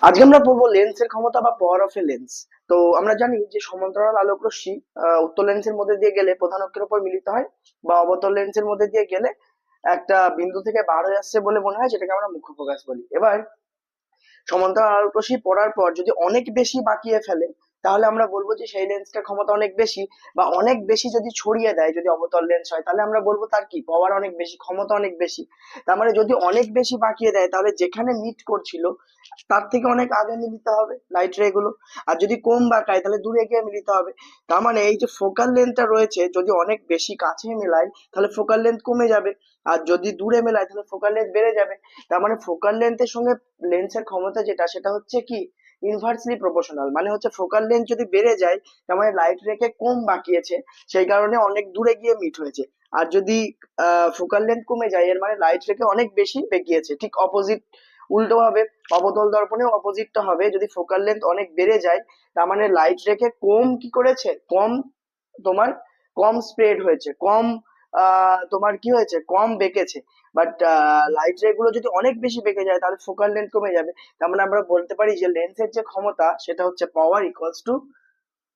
আজকে আমরা পড়বো লেন্সের ক্ষমতা বা পাওয়ার অফ এ লেন্স। তো আমরা জানি যে সমান্তরাল আলোক রশ্মি উত্তল লেন্সের মধ্যে দিয়ে গেলে প্রধান অক্ষের উপর মিলিত হয়, বা অবতল লেন্সের মধ্যে দিয়ে গেলে একটা বিন্দু থেকে বার হয়ে আসছে বলে মনে হয়, যেটাকে আমরা মুখ্য ফোকাস বলি। এবার সমান্তরাল আলোক রশ্মি পড়ার পর যদি অনেক বেশি বাঁকিয়ে ফেলে, তাহলে আমরা বলবো যে সেই লেন্সটার ক্ষমতা অনেক বেশি। বা অনেক বেশি যদি ছড়িয়ে দেয়, যদি অবতল লেন্স হয়, তাহলে আমরা বলবো তার কি পাওয়ার অনেক বেশি, ক্ষমতা অনেক বেশি। তার মানে যদি অনেক বেশি বাঁকিয়ে দেয়, তাহলে যেখানে মিট করছিল তার থেকে অনেক আগে মিলিত হবে লাইট রে গুলো। আর যদি কম বাঁকায়, তাহলে দূরে গিয়ে মিলিত হবে। তার মানে এই যে ফোকাল লেন্থটা রয়েছে, যদি অনেক বেশি কাছে মেলায় তাহলে ফোকাল লেন্থ কমে যাবে, আর যদি দূরে মেলায় তাহলে ফোকাল লেন্থ বেড়ে যাবে। তার মানে ফোকাল লেন্থের সঙ্গে লেন্সের ক্ষমতা যেটা, সেটা হচ্ছে কি ইনভার্সলি প্রপোর্শনাল। মানে হচ্ছে ফোকাল লেন্থ যদি বেড়ে যায়, তার মানে লাইট রেকে কম বাঁকিয়েছে, সেই কারণে অনেক দূরে গিয়ে মিট হয়েছে। আর যদি ফোকাল লেন্থ কমে যায়, এর মানে লাইট রেকে অনেক বেশি বেঁকিয়েছে। ঠিক অপোজিট, উল্টো ভাবে অবতল দর্পণে অপোজিটটা হবে, যদি ফোকাল লেন্থ অনেক বেড়ে যায়, তার মানে লাইট রেকে কম কি করেছে, কম তোমার কম স্প্রেড হয়েছে, কম তোমার কি হয়েছে, কম বেঁকেছে। বাট লাইট রে গুলো যদি অনেক বেশি বেঁকে যায়, তাহলে ফোকাল লেন্থ কমে যাবে। তার মানে আমরা বলতে পারি যে লেন্সের যে ক্ষমতা, সেটা হচ্ছে পাওয়ার ইকুয়ালস টু,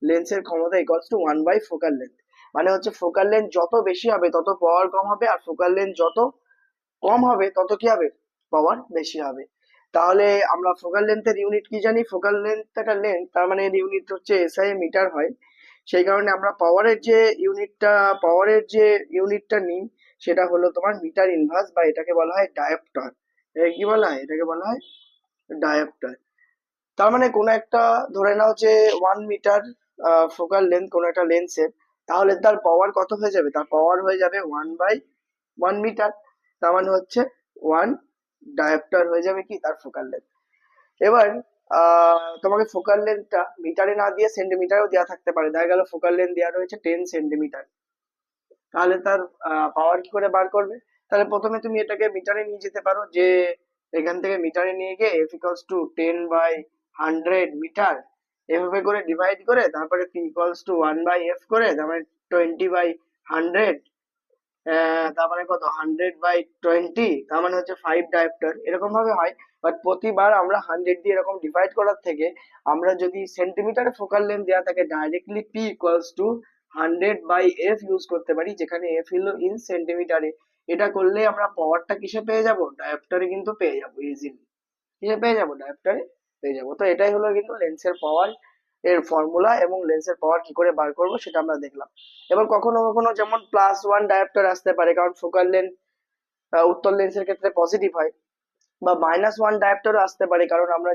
লেন্সের ক্ষমতা ইকুয়ালস টু 1/, ফোকাল লেন্থ। মানে হচ্ছে ফোকাল লেন্থ যত বেশি হবে তত পাওয়ার কম হবে, আর ফোকাল লেন্থ যত কম হবে তত কি হবে, পাওয়ার বেশি হবে। তাহলে আমরা ফোকাল লেন্থের ইউনিট কি জানি, ফোকাল লেন্থ একটা লেন্থ, তার মানে এর ইউনিট হচ্ছে এসআই মিটার হয়। সেই কারণে আমরা পাওয়ারের যে ইউনিটটা নিই, সেটা হলো তোমার মিটার ইনভার্স, বা এটাকে বলা হয় ডায়োপ্টার। এটাকে কি বলা হয়, এটাকে বলা হয় ডায়োপ্টার। তার মানে কোনো একটা, ধরে নাও যে 1 মিটার ফোকাল লেন্থ কোনো একটা লেন্সের, তাহলে তার পাওয়ার কত হয়ে যাবে, তার পাওয়ার হয়ে যাবে 1/1 মিটার। তার মানে হচ্ছে 1 ডায়োপ্টার হয়ে যাবে কি তার ফোকাল লেন্থ। এবার তোমাকে ফোকাল লেন্থটা মিটারে না দিয়ে সেন্টিমিটারেও দেওয়া থাকতে পারে। দেখা গেল ফোকাল লেন্থ দেওয়া রয়েছে 10 সেন্টিমিটার, তাহলে তার পাওয়ার কি করে বার করবে? তাহলে প্রথমে তুমি এটাকে মিটারে নিয়ে যেতে পারো, যে এখান থেকে মিটারে নিয়ে গিয়ে এফ ইকুয়ালস টু 10/100 মিটার, এভাবে করে ডিভাইড করে, তারপরে পি ইকুয়ালস টু 1/f করে, তারপরে 20/100, তার মানে কত, 100/20, তার মানে হচ্ছে 5 ডায়োপ্টার, এরকম ভাবে হয়। বাট প্রতিবার আমরা 100 দিয়ে এরকম ডিভাইড করার থেকে, আমরা যদি সেন্টিমিটারে ফোকাল লেন্থ দেওয়া থাকে, directly P equals to 100/f use করতে পারি, যেখানে এফ হলো ইন সেন্টিমিটারে। এটা করলে আমরা পাওয়ারটা কিসে পেয়ে যাব, ডায়োপ্টারে কিন্তু পেয়ে যাবো ইজিলি। কিসে পেয়ে যাবো, ডায়োপ্টারে পেয়ে যাবো। তো এটাই হলো কিন্তু লেন্সের পাওয়ার এর ফর্মুলা, এবং লেন্সের পাওয়ার কি করে বার করবো সেটা আমরা দেখলাম। এবার কখনো কখনো যেমন +1 ডায়োপ্টার আসতে পারে, কারণ ফোকাল লেন্থ উত্তল লেন্সের ক্ষেত্রে পজিটিভ হয়। বা -1 ডায়োপ্টারও আসতে পারে, কারণ আমরা